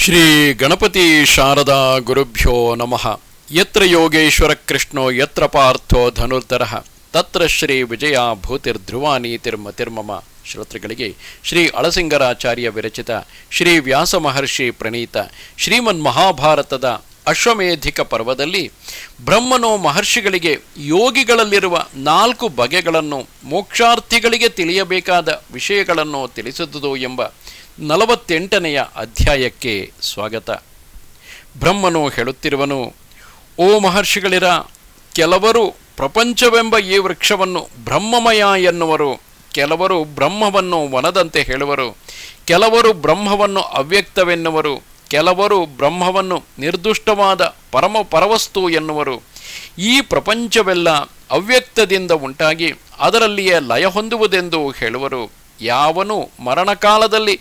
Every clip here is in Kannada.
ಶ್ರೀ ಗಣಪತಿ ಶಾರದಾ ಗುರುಭ್ಯೋ ನಮಃ. ಯತ್ರ ಯೋಗೇಶ್ವರ ಕೃಷ್ಣೋ ಯತ್ರ ಪಾರ್ಥೋ ಧನುರ್ಧರಃ ತತ್ರ ಶ್ರೀ ವಿಜಯ ಭೂತಿರ್ಧ್ರುವ ನೀತಿರ್ಮತಿರ್ಮಮ. ಶ್ರೋತೃಗಳಿಗೆ ಶ್ರೀ ಅಳಸಿಂಗರಾಚಾರ್ಯ ವಿರಚಿತ ಶ್ರೀ ವ್ಯಾಸ ಮಹರ್ಷಿ ಪ್ರಣೀತ ಶ್ರೀಮನ್ ಮಹಾಭಾರತದ ಅಶ್ವಮೇಧಿಕ ಪರ್ವದಲ್ಲಿ ಬ್ರಹ್ಮನು ಮಹರ್ಷಿಗಳಿಗೆ ಯೋಗಿಗಳಲ್ಲಿರುವ 4 ಬಗೆಗಳನ್ನು, ಮೋಕ್ಷಾರ್ಥಿಗಳಿಗೆ ತಿಳಿಯಬೇಕಾದ ವಿಷಯಗಳನ್ನು ತಿಳಿಸಿದುದು ಎಂಬ 48ನೆಯ ಅಧ್ಯಾಯಕ್ಕೆ ಸ್ವಾಗತ. ಬ್ರಹ್ಮನು ಹೇಳುತ್ತಿರುವನು: ಓ ಮಹರ್ಷಿಗಳಿರ, ಕೆಲವರು ಪ್ರಪಂಚವೆಂಬ ಈ ವೃಕ್ಷವನ್ನು ಬ್ರಹ್ಮಮಯ ಎನ್ನುವರು, ಕೆಲವರು ಬ್ರಹ್ಮವನ್ನು ವನದಂತೆ ಹೇಳುವರು, ಕೆಲವರು ಬ್ರಹ್ಮವನ್ನು ಅವ್ಯಕ್ತವೆನ್ನುವರು, ಕೆಲವರು ಬ್ರಹ್ಮವನ್ನು ನಿರ್ದುಷ್ಟವಾದ ಪರವಸ್ತು ಎನ್ನುವರು. ಈ ಪ್ರಪಂಚವೆಲ್ಲ ಅವ್ಯಕ್ತದಿಂದ ಉಂಟಾಗಿ ಅದರಲ್ಲಿಯೇ ಲಯ ಹೊಂದುವುದೆಂದು ಹೇಳುವರು. ಯಾವನು ಮರಣಕಾಲದಲ್ಲಿ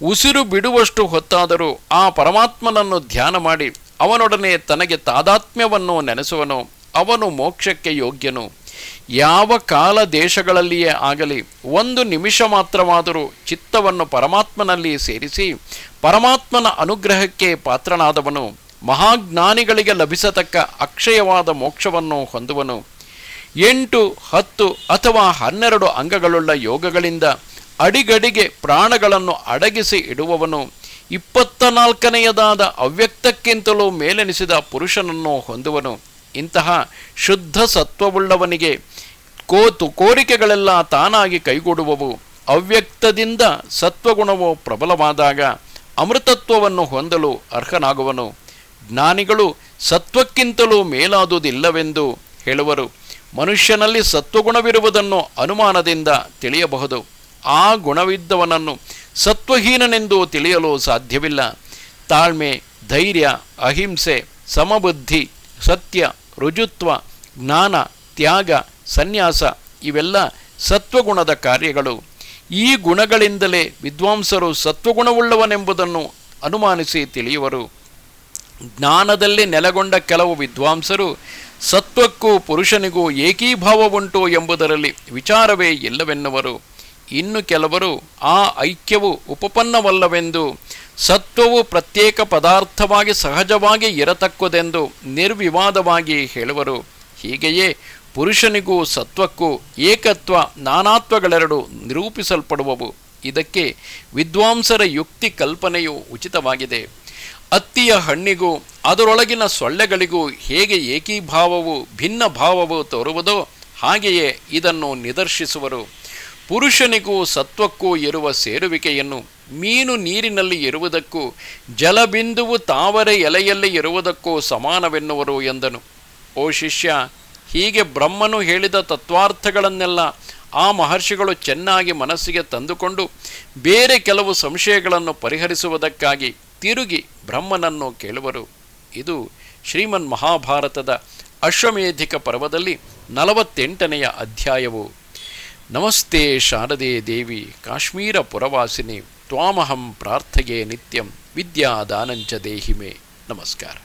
ಉಸಿರು ಬಿಡುವಷ್ಟು ಹೊತ್ತಾದರೂ ಆ ಪರಮಾತ್ಮನನ್ನು ಧ್ಯಾನ ಮಾಡಿ ಅವನೊಡನೆ ತನಗೆ ತಾದಾತ್ಮ್ಯವನ್ನು ನೆನೆಸುವನು, ಅವನು ಮೋಕ್ಷಕ್ಕೆ ಯೋಗ್ಯನು. ಯಾವ ಕಾಲ ದೇಶಗಳಲ್ಲಿಯೇ ಆಗಲಿ 1 ನಿಮಿಷ ಮಾತ್ರವಾದರೂ ಚಿತ್ತವನ್ನು ಪರಮಾತ್ಮನಲ್ಲಿ ಸೇರಿಸಿ ಪರಮಾತ್ಮನ ಅನುಗ್ರಹಕ್ಕೆ ಪಾತ್ರನಾದವನು ಮಹಾಜ್ಞಾನಿಗಳಿಗೆ ಲಭಿಸತಕ್ಕ ಅಕ್ಷಯವಾದ ಮೋಕ್ಷವನ್ನು ಹೊಂದುವನು. 8, 10 ಅಥವಾ 12 ಅಂಗಗಳುಳ್ಳ ಯೋಗಗಳಿಂದ ಅಡಿಗಡಿಗೆ ಪ್ರಾಣಗಳನ್ನು ಅಡಗಿಸಿ ಇಡುವವನು 24ನೆಯದಾದ ಅವ್ಯಕ್ತಕ್ಕಿಂತಲೂ ಮೇಲೆನಿಸಿದ ಪುರುಷನನ್ನು ಹೊಂದುವನು. ಇಂತಹ ಶುದ್ಧ ಸತ್ವವುಳ್ಳವನಿಗೆ ಕೋರಿಕೆಗಳೆಲ್ಲ ತಾನಾಗಿ ಕೈಗೂಡುವವು. ಅವ್ಯಕ್ತದಿಂದ ಸತ್ವಗುಣವು ಪ್ರಬಲವಾದಾಗ ಅಮೃತತ್ವವನ್ನು ಹೊಂದಲು ಅರ್ಹನಾಗುವನು. ಜ್ಞಾನಿಗಳು ಸತ್ವಕ್ಕಿಂತಲೂ ಮೇಲಾದುದಿಲ್ಲವೆಂದು ಹೇಳುವರು. ಮನುಷ್ಯನಲ್ಲಿ ಸತ್ವಗುಣವಿರುವುದನ್ನು ಅನುಮಾನದಿಂದ ತಿಳಿಯಬಹುದು. ಆ ಗುಣವಿದ್ದವನನ್ನು ಸತ್ವಹೀನನೆಂದು ತಿಳಿಯಲು ಸಾಧ್ಯವಿಲ್ಲ. ತಾಳ್ಮೆ, ಧೈರ್ಯ, ಅಹಿಂಸೆ, ಸಮಬುದ್ಧಿ, ಸತ್ಯ, ರುಜುತ್ವ, ಜ್ಞಾನ, ತ್ಯಾಗ, ಸನ್ಯಾಸ ಇವೆಲ್ಲ ಸತ್ವಗುಣದ ಕಾರ್ಯಗಳು. ಈ ಗುಣಗಳಿಂದಲೇ ವಿದ್ವಾಂಸರು ಸತ್ವಗುಣವುಳ್ಳವನೆಂಬುದನ್ನು ಅನುಮಾನಿಸಿ ತಿಳಿಯುವರು. ಜ್ಞಾನದಲ್ಲಿ ನೆಲೆಗೊಂಡ ಕೆಲವು ವಿದ್ವಾಂಸರು ಸತ್ವಕ್ಕೂ ಪುರುಷನಿಗೂ ಏಕೀಭಾವವುಂಟು ಎಂಬುದರಲ್ಲಿ ವಿಚಾರವೇ ಇಲ್ಲವೆನ್ನುವರು. ಇನ್ನು ಕೆಲವರು ಆ ಐಕ್ಯವು ಉಪಪನ್ನವಲ್ಲವೆಂದು, ಸತ್ವವು ಪ್ರತ್ಯೇಕ ಪದಾರ್ಥವಾಗಿ ಸಹಜವಾಗಿ ಇರತಕ್ಕುದೆಂದು ನಿರ್ವಿವಾದವಾಗಿ ಹೇಳುವರು. ಹೀಗೆಯೇ ಪುರುಷನಿಗೂ ಸತ್ವಕ್ಕೂ ಏಕತ್ವ ನಾನಾತ್ವಗಳೆರಡು ನಿರೂಪಿಸಲ್ಪಡುವವು. ಇದಕ್ಕೆ ವಿದ್ವಾಂಸರ ಯುಕ್ತಿ ಕಲ್ಪನೆಯು ಉಚಿತವಾಗಿದೆ. ಅತ್ತಿಯ ಹಣ್ಣಿಗೂ ಅದರೊಳಗಿನ ಸೊಳ್ಳೆಗಳಿಗೂ ಹೇಗೆ ಏಕೀಭಾವವು ಭಿನ್ನ ಭಾವವು ತೋರುವುದೋ ಹಾಗೆಯೇ ಇದನ್ನು ನಿದರ್ಶಿಸುವರು. ಪುರುಷನಿಗೂ ಸತ್ವಕ್ಕೂ ಇರುವ ಸೇರುವಿಕೆಯನ್ನು ಮೀನು ನೀರಿನಲ್ಲಿ ಇರುವುದಕ್ಕೂ ಜಲಬಿಂದುವು ತಾವರೆ ಎಲೆಯಲ್ಲಿ ಇರುವುದಕ್ಕೂ ಸಮಾನವೆನ್ನುವರು ಎಂದನು. ಓ ಶಿಷ್ಯ, ಹೀಗೆ ಬ್ರಹ್ಮನು ಹೇಳಿದ ತತ್ವಾರ್ಥಗಳನ್ನೆಲ್ಲ ಆ ಮಹರ್ಷಿಗಳು ಚೆನ್ನಾಗಿ ಮನಸ್ಸಿಗೆ ತಂದುಕೊಂಡು ಬೇರೆ ಕೆಲವು ಸಂಶಯಗಳನ್ನು ಪರಿಹರಿಸುವುದಕ್ಕಾಗಿ ತಿರುಗಿ ಬ್ರಹ್ಮನನ್ನು ಕೇಳುವರು. ಇದು ಶ್ರೀಮನ್ ಮಹಾಭಾರತದ ಅಶ್ವಮೇಧಿಕ ಪರ್ವದಲ್ಲಿ 48ನೆಯ ಅಧ್ಯಾಯವು. ನಮಸ್ತೆ ಶಾರದೆ ದೇವಿ ಕಾಶ್ಮೀರ ಪುರವಾಸಿನಿ ತ್ವಾಮಹಂ ಪ್ರಾರ್ಥಯೇ ನಿತ್ಯಂ ವಿದ್ಯಾದಾನಂಚ ದೇಹಿಮೆ. ನಮಸ್ಕಾರ.